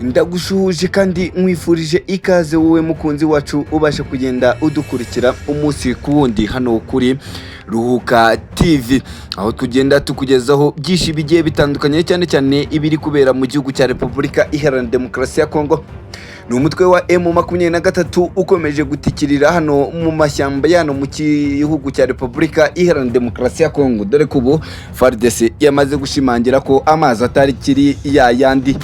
Ndagushuhuje kandi nkwifurije ikaze wowe mukunzi wacu ubasha kugenda udukurikira umunsi ku wundi hano kuri Ruhuka TV, aho tugenda tukugezaho byinshi bigiye bitandukanye cyane cyane ibiri kubera mu gihugu cya Repubulika Iharanira Demokarasi ya Kongo. Ni umutwe wa M23 ukomeje gutikirira hano mu mashyamba yano mu gihugu cya Repubulika Iharanira Demokarasi ya Kongo, dore ko ubu FARDC yamaze gushimangira ko amazi atari kiri yayandi.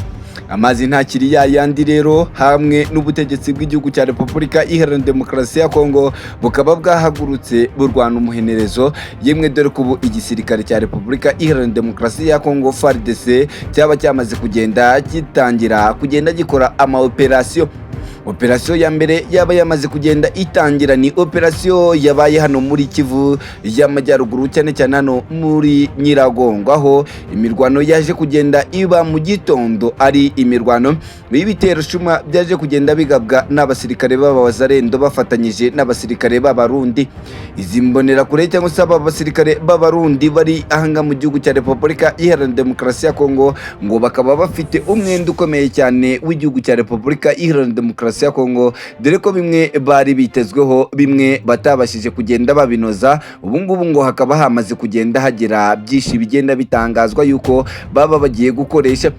Amazi ntakiri yayandi rero, hamwe n'ubutegetsi bw'igihugu cya Repubulika Iharanira Demokarasi ya Kongo bukaba bwahagurutse burwana umuhenerezo, yemwe dore ko ubu igisirikare cya Repubulika Iharanira Demokarasi ya Kongo FARDC cyaba cyamaze kugenda kugenda gikora operation. Operasiyo ya mbere yaba yamaze kugenda itangira ni operasiyo yabaye hano muri Kivu y'Amajyaruguru, cyane cyane hano muri Nyiragongo, aho imirwano yaje kugenda iba mu gitondo, ari imirwano y'ibitero shuma byaje kugenda bigabwa n'abasirikare b'Abazarendo bafatanyije n'abasirikare b'Abarundi. Izi mbonera kure cyangwa se aba basirikare b'Abarundi bari ahanga mu gihugu cya Repubulika Iharanira Demokarasi ya Kongo ngo bakaba bafite umwenda ukomeye cyane w'igihugu cya Repubulika Iharanira Demokarasi ya Kongo, dore ko bimwe bari bitezweho, bimwe batabashije kugenda babinoza. Ubu ngubu ngo hakaba hamaze kugenda hagera byinshi bigenda bitangazwa yuko baba bagiye gukoresha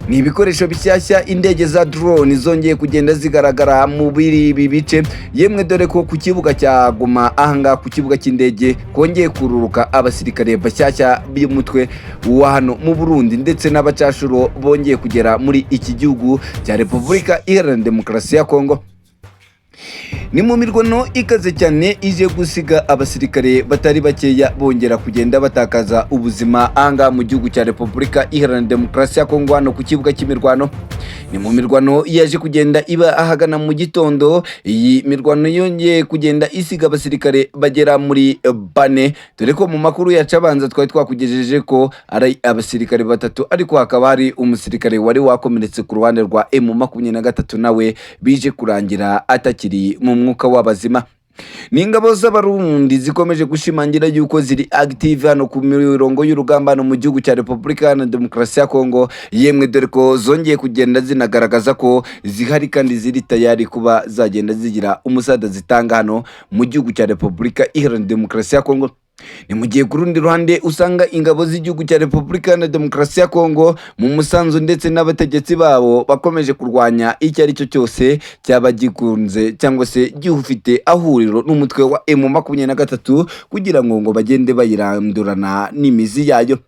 ni ibikoresho bishyashya, indege za drone zongeye kugenda zigaragara mu ibi bice, yemwe dore ko ku kibuga cya Goma ahanga ku kibuga cy'indege kongeye kururuka abasirikare bashyashya b'umutwe wa hano mu Burundi, ndetse n'abacashuro bongeye kugera muri iki gihugu cya Repubulika Iharanira Demokarasi ya Kongo. Ni mu mirwano ikaze cyane ije gusiga abasirikare batari bakeya bongera kugenda batakaza ubuzima anga mu gihugu cya Repubulika Iharanira Demokarasi ya Kongo hano ku kibuga cy'imirwano. Ni mu mirwano yaje kugenda iba ahagana mu gitondo. Iyi mirwano yongeye kugenda isiga abasirikare bagera muri bane, dore ko mu makuru yacu abanza twari twakugejeje ko ari abasirikare batatu, ariko hakaba hari umusirikare wari wakomeretse ku ruhande rwa M23 nawe bije kurangira atakiri mu mwuka w'abazima. Ni ingabo z'Abarundi zikomeje gushimangira yuko ziri active hano ku mirongo y'urugamba hano mu gihugu cya Repubulika Iharanira Demokarasi ya Kongo, yemwe dore ko zongeye kugenda zinagaragaza ko zihari kandi ziri tayari kuba zagenda zigira umusada zitanga hano mu gihugu cya Repubulika Iharanira Demokarasi ya Kongo. Ni mu gihe ku rundi ruhande usanga ingabo z'igihugu cya Repubulika Iharanira Demokarasi ya Kongo mu musanzu ndetse n'abategetsi babo bakomeje kurwanya icyo ari cyo cyose cyaba gikunze cyangwa se gifite ahuriro n'umutwe wa M23 kugira ngo bagende bayirandurana n'imizi yayo.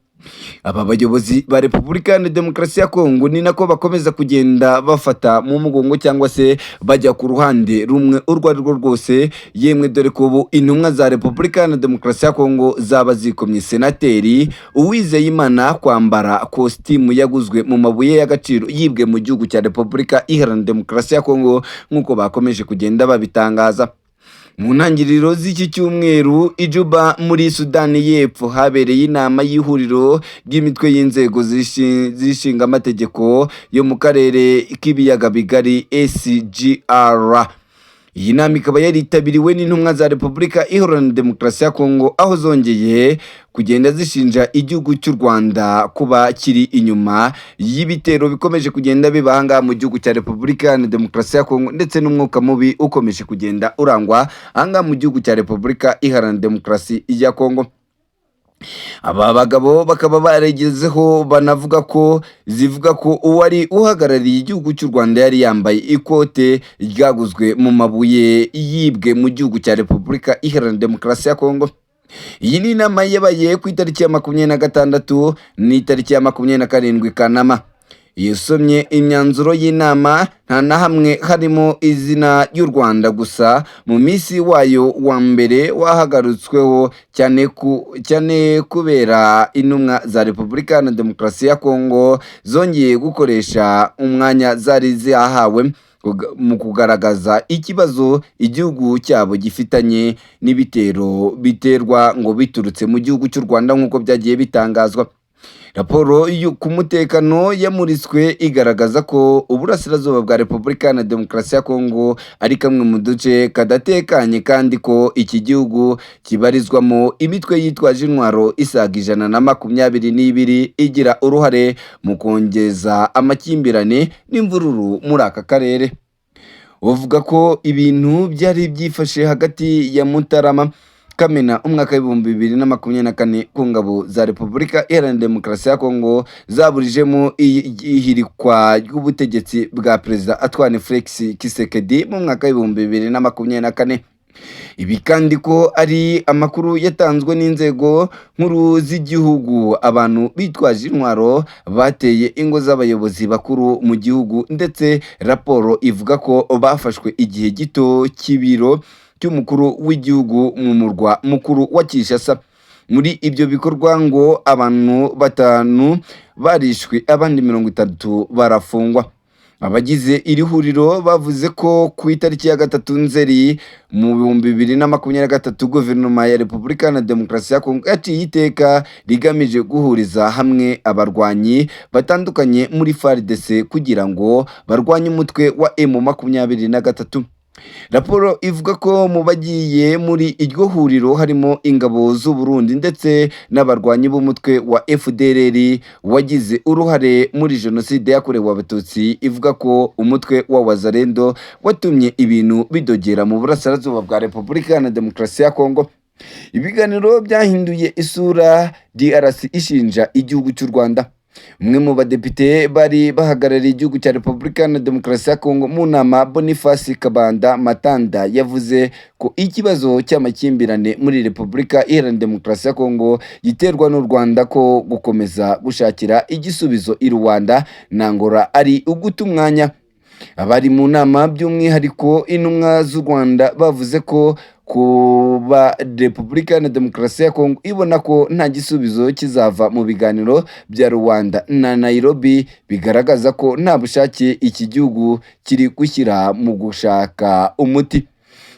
Aba bayobozi ba Repubulika Iharanira Demokarasi ya Kongo ni nako bakomeza kugenda bafata mu mugongo cyangwa se bajya ku ruhande rumwe urwo ari rwo rwose, yemwe dore ko ubu intumwa za Repubulika Iharanira Demokarasi ya Kongo zaba zikomye Senateri Uwizeyimana kwambara kositimu yaguzwe mu mabuye y'agaciro yibwe mu gihugu cya Repubulika Iharanira Demokarasi ya Kongo, nk'uko bakomeje kugenda babitangaza. Mu ntangiriro z'iki cyumweru i Juba muri Sudani y'Epfo habereye inama y'ihuriro ry'imitwe y'inzego zishinga amategeko yo mu karere k'ibiyaga bigari SGR. Iyi nama ikaba yaritabiriwe n'intumwa za Repubulika Iharanira Demokarasi ya Kongo, aho zongeye kugenda zishinja igihugu cy'u Rwanda kuba kiri inyuma y'ibitero bikomeje kugenda bibanga mu gihugu cya Repubulika Iharanira Demokarasi ya Kongo, ndetse n'umwuka mubi ukomeje kugenda urangwa anga mu gihugu cya Repubulika Iharanira Demokarasi ya Kongo. Aba bagabo bakaba baregezeho banavuga ko uwari uhagarariye igihugu cy'u Rwanda yari yambaye ikote ryaguzwe mu mabuye yibwe mu gihugu cya Repubulika Iharanira Demokarasi ya Kongo. Iyi ni inama yabaye ku itariki ya 26 n'itariki ya 27 Kanama. Yasomye imyanzuro y'inama, nta na hamwe harimo izina y'u Rwanda gusa. Mu minsi wayo wa mbere wahagarutsweho cyane kubera intumwa za Repubulika Iharanira Demokarasi ya Kongo zongeye gukoresha umwanya zari zahawe mu kugaragaza ikibazo igihugu cyabo gifitanye n'ibitero biterwa ngo biturutse mu gihugu cy'u Rwanda, nk'uko byagiye bitangazwa. Raporo ku mutekano yamuritswe igaragaza ko uburasirazuba bwa Repubulika na Demokarasi ya Kongo ari kamwe mu duce kadatekanye kandi ko iki gihugu kibarizwamo imitwe yitwaje intwaro isaga 122 igira uruhare mu kongeza amakimbirane n'imvururu muri aka karere. Uvuga ko ibintu byari byifashe hagati ya Mutarama Kamena umwaka w'ibihumbi 2024 ku ngabo za Repubulika Iharanira Demokarasi ya Kongo zaburijemo ihirikwa ry'ubutegetsi bwa Perezida Antoine Felix Tshisekedi mu mwaka w'ibihumbi 2024. Ibi kandi ko ari amakuru yatanzwe n'inzego nkuru z'igihugu. Abantu bitwaje intwaro bateye ingo z'abayobozi bakuru mu gihugu, ndetse raporo ivuga ko bafashwe igihe gito cy'ibiro cy'umukuru w'igihugu mu murwa mukuru wa Kinshasa. Muri ibyo bikorwa ngo abantu 5 barishwe, abandi 30 barafungwa. Abagize iri huriro bavuze ko ku itariki ya 3 Nzeri mu 2023 guverinoma ya Repubulika na Demokarasi ya Kongo yaciye iteka rigamije guhuriza hamwe abarwanyi batandukanye muri FARDC kugira ngo barwanye umutwe wa M23. Raporo ivuga ko mu bagiye muri iryo huriro harimo ingabo z'u Burundi ndetse n'abarwanyi b'umutwe wa FDLR wagize uruhare muri jenoside yakorewe Abatutsi. Ivuga ko umutwe wa Wazalendo watumye ibintu bidogera mu burasirazuba bwa Repubulika na Demokarasi ya Kongo. Ibiganiro byahinduye isura, DRC ishinja igihugu cy'u Rwanda. Umwe mu badepite bari bahagarariye igihugu cya Repubulika na Demokarasi ya Kongo mu nama, Boniface Kabanda Matanda, yavuze ko ikibazo cy'amakimbirane muri Repubulika Iharanira Demokarasi ya Kongo giterwa n'u Rwanda, ko gukomeza gushakira igisubizo i Rwanda na Angola ari uguta umwanya. Abari mu nama by'umwihariko intumwa z'u Rwanda bavuze ko kuba Repubulika na Demokarasi ya Kongo ibona ko nta gisubizo kizava mu biganiro bya Rwanda na Nairobi bigaragaza ko nta bushake iki gihugu kiri gushyira mu gushaka umuti.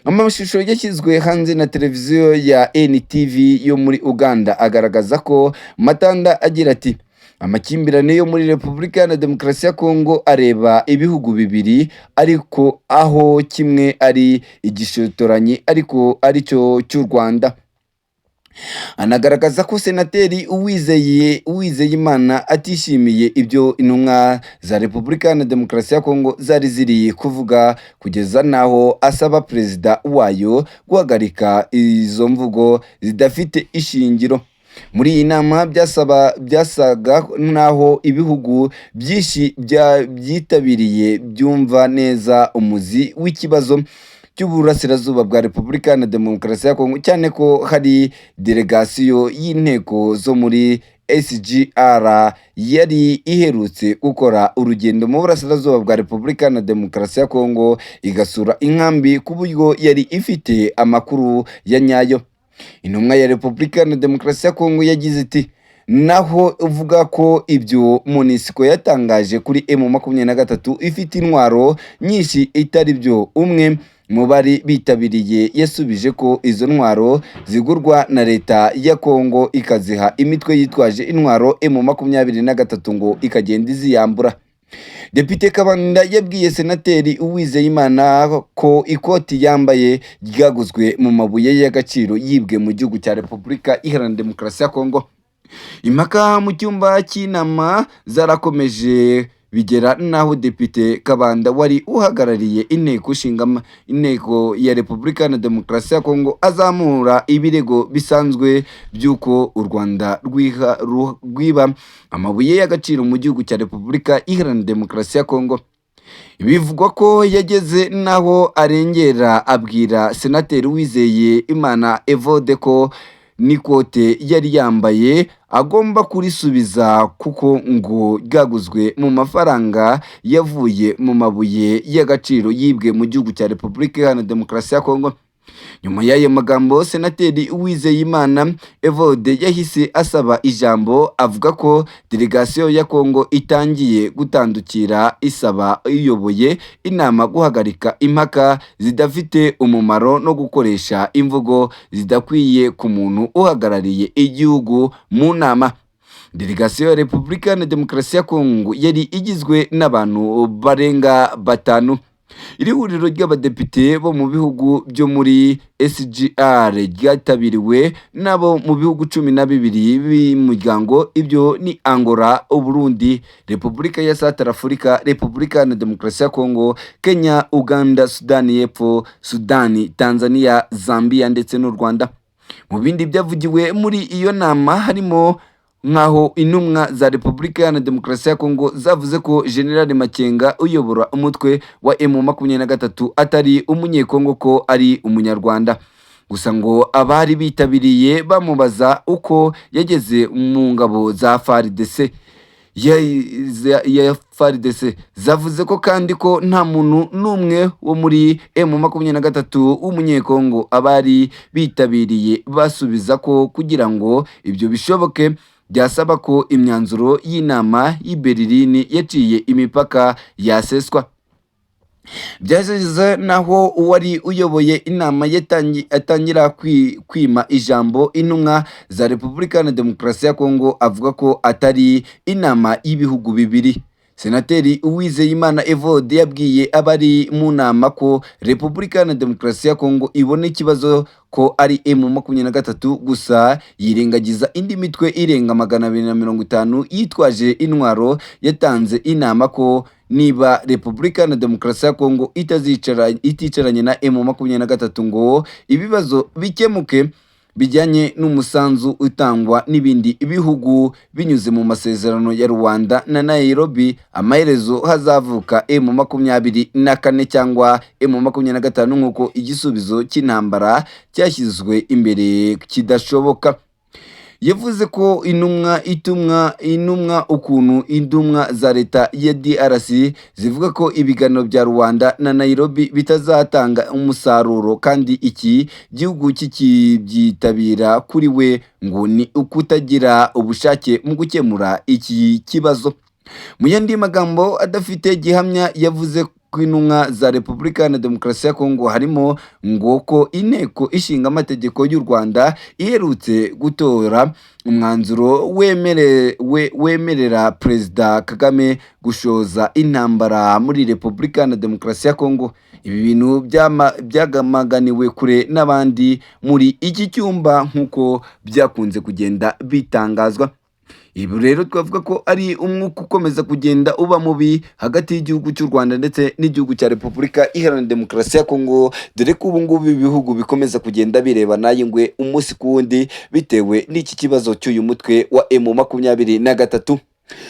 Amashusho yashyizwe hanze na televiziyo ya NTV yo muri Uganda agaragaza ko Matanda agira ati amakimbirane yo muri Repubulika na Demokarasi ya Kongo areba ibihugu bibiri, ariko aho kimwe ari igishotoranyi ariko aricyo cy'u Rwanda. Anagaragaza ko Senateri Uwizeyimana atishimiye ibyo intumwa za Repubulika na Demokarasi ya Kongo zari ziri kuvuga, kugeza naho asaba perezida wayo guhagarika izo mvugo zidafite ishingiro. Muri iyi nama byasaga naho ibihugu byinshi byitabiriye byumva neza umuzi w'ikibazo cy'uburasirazuba bwa Repubulika na Demokarasi ya Kongo, cyane ko hari delegasiyo y'inteko zo muri SGR yari iherutse gukora urugendo mu burasirazuba bwa Repubulika na Demokarasi ya Kongo igasura inkambi, ku buryo yari ifite amakuru ya nyayo. Intumwa ya Repubulika na Demokarasi ya Kongo yagize iti naho uvuga ko ibyo MONUSCO yatangaje kuri M23 ifite intwaro nyinshi itari byo. Umwe mu bari bitabiriye yasubije ko izo ntwaro zigurwa na leta ya Kongo ikaziha imitwe yitwaje intwaro M23 ngo ikagenda iziyambura. Depite Kabanda yabwiye Senateri Uwizeyimana ko ikoti yambaye ryaguzwe mu mabuye y'agaciro yibwe mu gihugu cya Repubulika Iharanira Demokarasi ya Kongo. Impaka mu cyumba cy'inama zarakomeje bigera naho Depite Kabanda wari uhagarariye inteko ya Repubulika na Demokarasi ya Kongo azamura ibirego bisanzwe by'uko u Rwanda rwiba amabuye y'agaciro mu gihugu cya Repubulika Iharanira Demokarasi ya Kongo. Bivugwa ko yageze naho arengera abwira Senateri Uwizeyimana Evode ko n'ikote yari yambaye agomba kurisubiza kuko ngo ryaguzwe mu mafaranga yavuye mu mabuye y'agaciro yibwe mu gihugu cya Repubulika Iharanira Demokarasi ya Kongo. Nyuma y'ayo magambo, Senateri Uwizeyimana Evode yahise asaba ijambo, avuga ko delegasiyo ya Kongo itangiye gutandukira, isaba iyoboye inama guhagarika impaka zidafite umumaro no gukoresha imvugo zidakwiye ku muntu uhagarariye igihugu mu nama. delegasiyo ya Repubulika na Demokarasi ya Kongo yari igizwe n'abantu barenga batanu. Iri huriro ry'abadepite bo mu bihugu byo muri SGR ryatabiriwe n'abo mu bihugu 12 b'umuryango, ibyo ni Angola, Uburundi, Repubulika ya Centrafrica, Repubulika na Demokarasi ya Kongo, Kenya, Uganda, Sudani y'Epfo, Sudani, Tanzania, Zambia ndetse n'u Rwanda. Mu bindi byavugiwe muri iyo nama harimo nkaho intumwa za Repubulika na Demokarasi ya Kongo zavuze ko General Makenga uyobora umutwe wa M23 atari umunyekongo, ko ari umunyarwanda. Gusa ngo abari bitabiriye bamubaza uko yageze mu ngabo za FARDC ya FARDC zavuze ko kandi ko nta muntu n'umwe wo muri M23 w'umunyekongo. Abari bitabiriye basubiza ko kugira ngo ibyo bishoboke byasaba ko imyanzuro y'inama y'i Berlin yaciye imipaka yaseswa. Byageze naho uwari uyoboye inama atangira kwima ijambo intumwa za Repubulika na Demokarasi ya Kongo, avuga ko atari inama y'ibihugu bibiri. Senateri Uwizeyimana Evode yabwiye abari mu nama ko Repubulika na Demokarasi ya Kongo ibona ikibazo ko ari M23 gusa, yirengagiza indi mitwe irenga 250 yitwaje intwaro. Yatanze inama ko niba Repubulika na Demokarasi ya Kongo iticaranye na M23 ngo ibibazo bikemuke bijyanye n'umusanzu utangwa n'ibindi bihugu binyuze mu masezerano ya Rwanda na Nairobi, amaherezo hazavuka M24 cyangwa M25 nk'uko igisubizo cy'intambara cyashyizwe imbere kidashoboka. Yavuze ko intumwa ukuntu intumwa za leta ya DRC zivuga ko ibiganiro bya Rwanda na Nairobi bitazatanga umusaruro, kandi iki gihugu kikibyitabira kuri we ngo ni ukutagira ubushake mu gukemura iki kibazo. Mu yandi magambo adafite gihamya, yavuze ko intumwa za Repubulika na Demokarasi ya Kongo harimo ngo ko inteko ishinga amategeko y'u Rwanda iherutse gutora umwanzuro wemerera Perezida Kagame gushoza intambara muri Repubulika na Demokarasi ya Kongo. Ibi bintu byagamaganiwe kure n'abandi muri iki cyumba nk'uko byakunze kugenda bitangazwa. Ibi rero twavuga ko ari umwuka ukomeza kugenda uba mubi hagati y'igihugu cy'u Rwanda ndetse n'igihugu cya Repubulika Iharanira Demokarasi ya Kongo, dore ko ubu ngubu ibihugu bikomeza kugenda birebana y'ingwe umunsi ku wundi bitewe n'iki kibazo cy'uyu mutwe wa M23.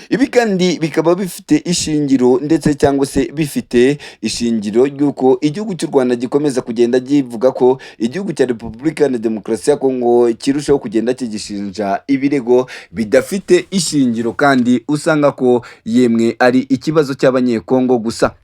Ibi kandi bikaba bifite ishingiro ndetse cyangwa se bifite ishingiro y'uko igihugu cy'u Rwanda gikomeza kugenda givuga ko igihugu cya Repubulika na Demokarasi ya Kongo kirushaho kugenda kigishinja ibirego bidafite ishingiro, kandi usanga ko yemwe ari ikibazo cy'abanyekongo gusa.